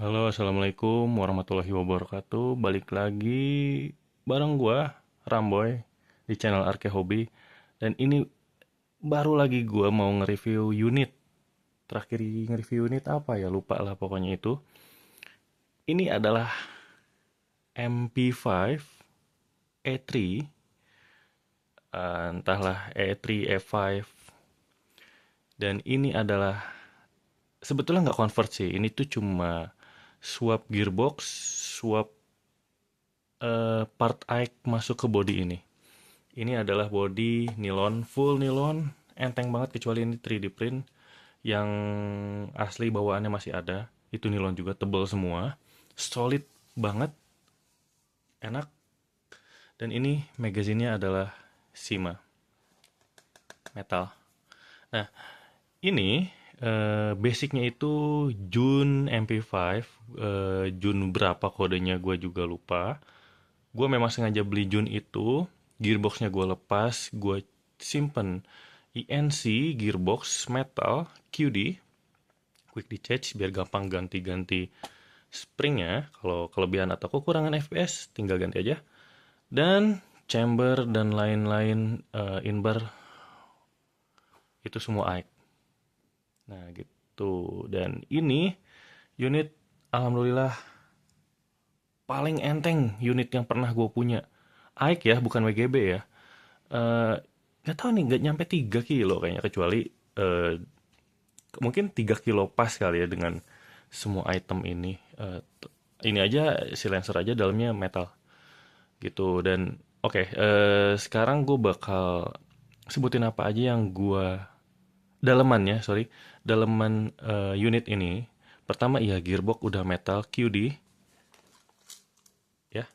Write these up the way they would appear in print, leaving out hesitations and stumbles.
Halo, assalamualaikum warahmatullahi wabarakatuh. Balik lagi bareng gua, Ramboy, di channel Arke Hobi. Dan ini baru lagi gua mau nge-review unit. Terakhir nge-review unit apa ya? Lupa lah pokoknya itu. Ini adalah MP5 E3, entahlah E3, E5. Dan ini adalah sebetulnya nggak convert sih. Ini tuh cuma swap gearbox, swap part ike masuk ke body ini. Ini adalah body nilon, full nilon, enteng banget kecuali ini 3D print yang asli bawaannya masih ada. Itu nilon juga tebal semua, solid banget, enak. Dan ini magazinnya adalah Shima metal. Nah, ini basicnya itu Jun MP5, Jun berapa kodenya gue juga lupa. Gue memang sengaja beli Jun itu, gearboxnya gue lepas, gue simpen INC gearbox metal QD, quick detach, biar gampang ganti-ganti springnya. Kalau kelebihan atau kekurangan FPS tinggal ganti aja. Dan chamber dan lain-lain inbar itu semua AIK. Nah gitu. Dan ini unit alhamdulillah paling enteng unit yang pernah gue punya. AIK ya, bukan WGB ya. Eh, nggak tahu nih, nggak nyampe 3 kilo kayaknya, kecuali eh, mungkin 3 kilo pas kali ya dengan semua item ini. Ini aja silencer aja dalamnya metal gitu. Dan oke, sekarang gue bakal sebutin apa aja yang gue dalemannya, sorry, daleman unit ini. Pertama ya, gearbox udah metal QD ya,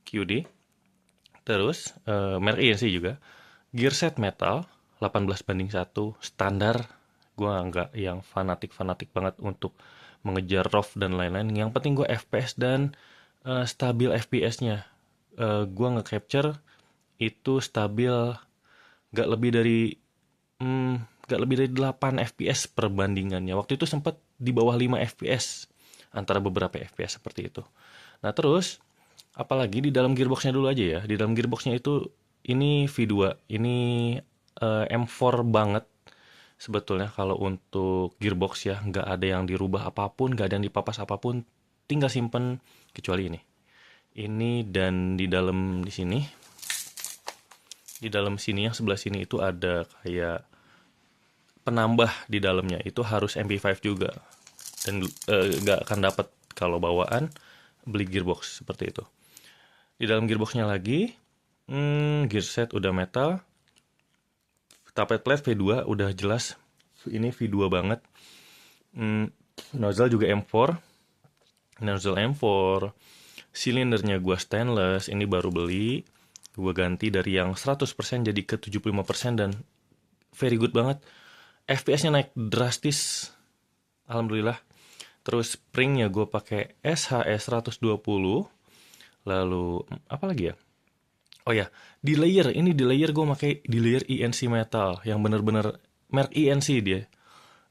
QD. Terus merek INC juga. Gear set metal 18:1 standar. Gua nggak yang fanatik-fanatik banget untuk mengejar RAW dan lain-lain. Yang penting gue FPS dan stabil FPS-nya. Gua nge-capture itu stabil, nggak lebih dari hmm, nggak lebih dari 8 FPS perbandingannya. Waktu itu sempat di bawah 5 FPS antara beberapa FPS seperti itu. Nah, terus apalagi di dalam gearboxnya dulu aja ya. Di dalam gearboxnya itu ini V2, ini M4 banget sebetulnya kalau untuk gearbox ya. Nggak ada yang dirubah apapun, nggak ada yang dipapas apapun. Tinggal simpen kecuali ini. Ini dan di dalam di sini, di dalam sini yang sebelah sini itu ada kayak penambah di dalamnya. Itu harus MP5 juga. Dan nggak akan dapat kalau bawaan beli gearbox seperti itu. Di dalam gearboxnya lagi, gear set udah metal, tapered plate V2 udah jelas, ini V2 banget. Hmm, Nozzle juga M4, nozzle M4, silindernya gua stainless, ini baru beli, gua ganti dari yang 100% jadi ke 75% dan very good banget. FPS-nya naik drastis, alhamdulillah. Terus springnya gue pakai SHS 120. Lalu apa lagi ya? Oh ya, di layer ini, di layer gue pakai di layer INC metal yang bener-bener merek INC dia.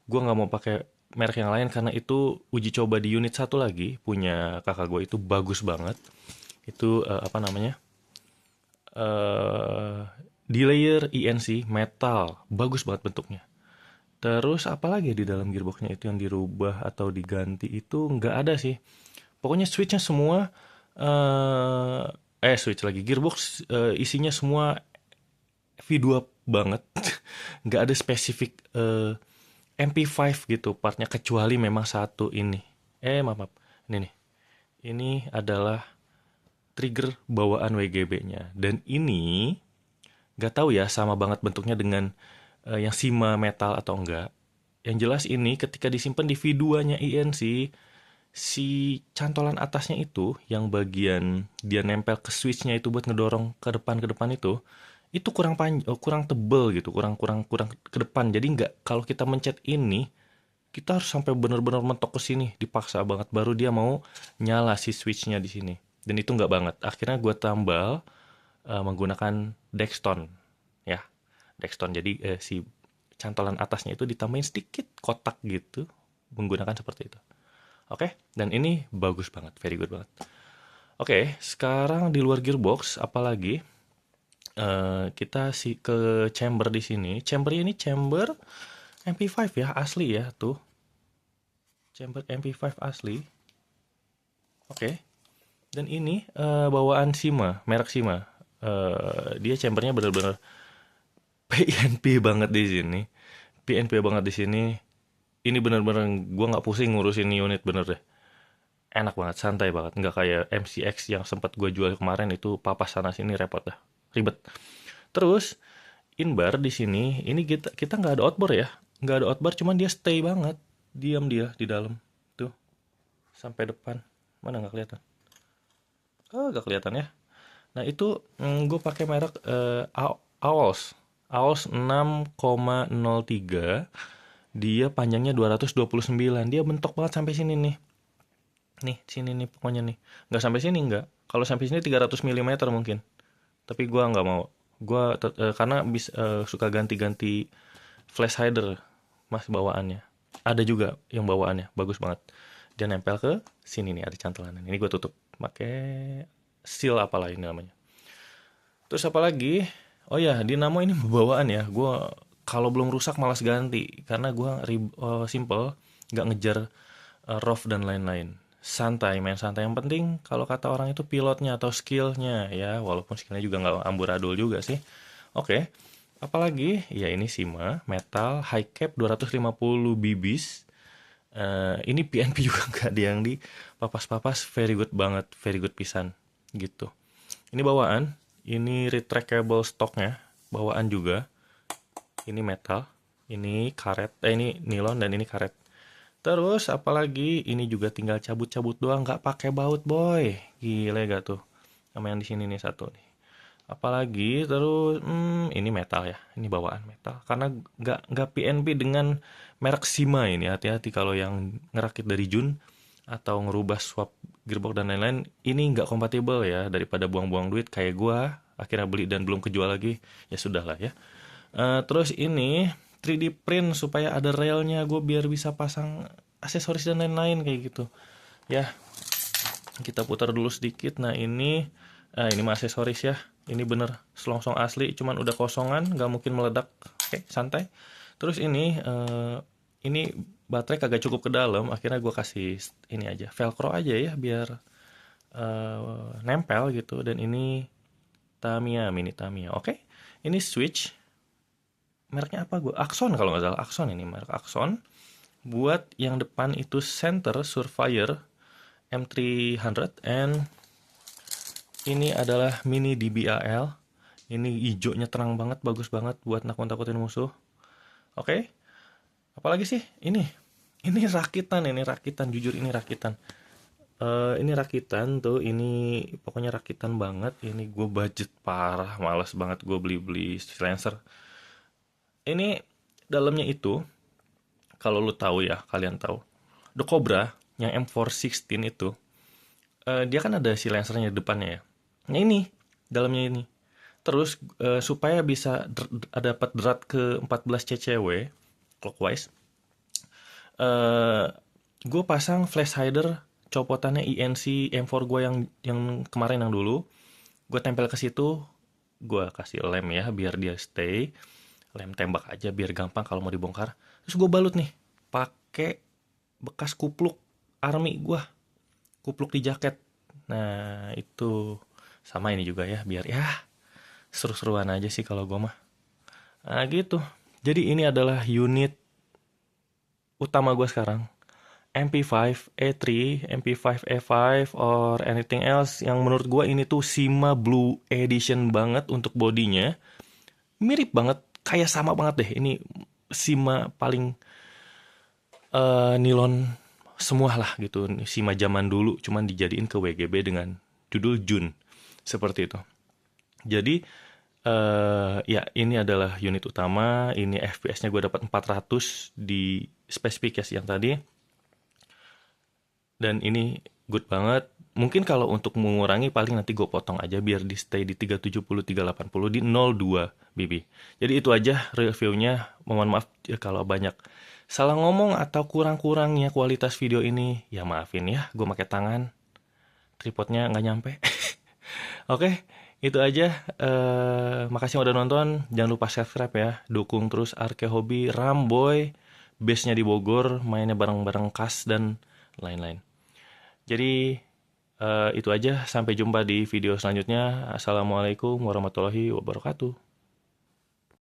Gue nggak mau pakai merek yang lain karena itu uji coba di unit satu lagi punya kakak gue itu bagus banget. Itu apa namanya? eh di layer INC metal, bagus banget bentuknya. Terus apalagi di dalam gearboxnya itu yang dirubah atau diganti itu nggak ada sih. Pokoknya switchnya semua switch lagi gearbox isinya semua V2 banget. Nggak ada spesifik MP5 gitu partnya kecuali memang satu ini. Maaf, maaf. Ini nih. Ini adalah trigger bawaan WGB-nya. Dan ini nggak tahu ya sama banget bentuknya dengan yang Shima metal atau enggak. Yang jelas ini ketika disimpan di V2-nya INC, si cantolan atasnya itu yang bagian dia nempel ke switchnya itu buat ngedorong ke depan itu kurang kurang tebel gitu, kurang kurang kurang ke depan. Jadi nggak, kalau kita mencet ini kita harus sampai benar-benar mentok ke sini, dipaksa banget baru dia mau nyala si switchnya di sini. Dan itu nggak banget. Akhirnya gue tambal menggunakan Dexton ya, Dexton. Jadi si cantolan atasnya itu ditambahin sedikit kotak gitu, menggunakan seperti itu. Oke, dan ini bagus banget, very good banget. Oke, sekarang di luar gearbox, apalagi kita ke chamber di sini. Chamber ini chamber MP5 ya, asli ya tuh. Chamber MP5 asli. Oke. Dan ini bawaan Sima, merek Sima. Dia chambernya bener-bener PNP banget di sini. PNP banget di sini. Ini bener-bener gue nggak pusing ngurusin unit bener deh. Enak banget, santai banget. Nggak kayak MCX yang sempat gue jual kemarin itu papas sana sini repot dah, ribet. Terus inbar di sini, ini kita nggak ada outboard ya, nggak ada outboard, cuman dia stay banget, diam dia di dalam tuh sampai depan. Mana nggak kelihatan? Oh, nggak kelihatan ya. Nah itu gue pakai merek AWOS. AWOS 6,03. Dia panjangnya 229. Dia bentok banget sampai sini nih. Nih, sini nih pokoknya nih. Nggak sampai sini nggak. Kalau sampai sini 300 mm mungkin. Tapi gue nggak mau. Karena suka ganti-ganti flash hider mas bawaannya. Ada juga yang bawaannya bagus banget. Dia nempel ke sini nih, ada cantelan. Ini gue tutup pakai seal apalah ini namanya. Terus apa lagi? Oh ya, dinamo ini bawaan ya. Gue kalau belum rusak malas ganti karena gue simple, nggak ngejar rough dan lain-lain. Santai, main santai. Yang penting kalau kata orang itu pilotnya atau skillnya ya, walaupun skillnya juga nggak amburadul juga sih. Oke, apalagi ya ini Sima metal high cap 250 bbs. Ini PNP juga nggak ada yang di papas-papas, very good banget, very good pisan gitu. Ini bawaan, ini retractable stoknya, bawaan juga. Ini metal, ini karet, ini nilon dan ini karet. Terus apalagi ini juga tinggal cabut-cabut doang, nggak pakai baut boy, gile gak tuh? Sama yang di sini nih satu nih. Apalagi terus ini metal ya, ini bawaan metal. Karena nggak PNP dengan merek Sima ini, hati-hati kalau yang ngerakit dari Jun atau ngerubah swap gearbox dan lain-lain, ini nggak kompatibel ya. Daripada buang-buang duit kayak gua akhirnya beli dan belum kejual lagi, ya sudah lah ya. Terus ini 3D print supaya ada railnya, gue biar bisa pasang aksesoris dan lain-lain kayak gitu ya. Kita putar dulu sedikit. Nah ini mah aksesoris ya, ini bener selongsong asli, cuman udah kosongan, nggak mungkin meledak. Oke, santai. Terus ini baterai kagak cukup ke dalam, akhirnya gue kasih ini aja, velcro aja ya biar nempel gitu. Dan ini Tamiya, mini Tamiya. Oke, ini switch mereknya apa gue? Axon kalau nggak salah. Axon, ini merek Axon. Buat yang depan itu center Surveyor M300, and ini adalah mini DBAL. Ini hijaunya terang banget, bagus banget buat nakut-nakutin musuh. Oke. Apalagi sih? Ini rakitan, jujur ini rakitan. Ini rakitan tuh, ini pokoknya rakitan banget. Ini gue budget parah, malas banget gue beli silencer. Ini dalamnya itu, kalau lu tahu ya, kalian tahu, The Cobra yang M416 itu, dia kan ada silencernya di depannya ya. Nah ini, dalamnya ini. Terus supaya bisa dapat drat ke 14 ccw clockwise, gue pasang flash hider copotannya INC M4 gue yang kemarin yang dulu. Gue tempel ke situ, gue kasih lem ya biar dia stay. Lem tembak aja biar gampang kalau mau dibongkar. Terus gue balut nih pakai bekas kupluk army gue, kupluk di jaket. Nah itu sama ini juga ya, biar ya seru-seruan aja sih kalau gue mah. Nah gitu. Jadi ini adalah unit utama gue sekarang. MP5 E3, MP5 E5 or anything else yang menurut gue ini tuh Sima Blue Edition banget untuk bodinya. Mirip banget, kayak sama banget deh. Ini Sima paling nilon semua lah gitu. Sima zaman dulu cuman dijadiin ke WGB dengan judul Jun. Seperti itu. Jadi ya ini adalah unit utama. Ini FPS-nya gue dapat 400 di spesifikasi yang tadi. Dan ini good banget. Mungkin kalau untuk mengurangi paling nanti gue potong aja biar di stay di 370-380 di 02 BB. Jadi itu aja reviewnya. Mohon maaf ya kalau banyak Salah ngomong atau kurang-kurangnya kualitas video ini, ya maafin ya, gue pakai tangan, tripodnya nggak nyampe. Oke, itu aja. Makasih yang udah nonton. Jangan lupa subscribe ya. Dukung terus Arke Hobi Ramboy. Base-nya di Bogor, mainnya bareng-bareng Kas dan lain-lain. Jadi itu aja. Sampai jumpa di video selanjutnya. Assalamualaikum warahmatullahi wabarakatuh.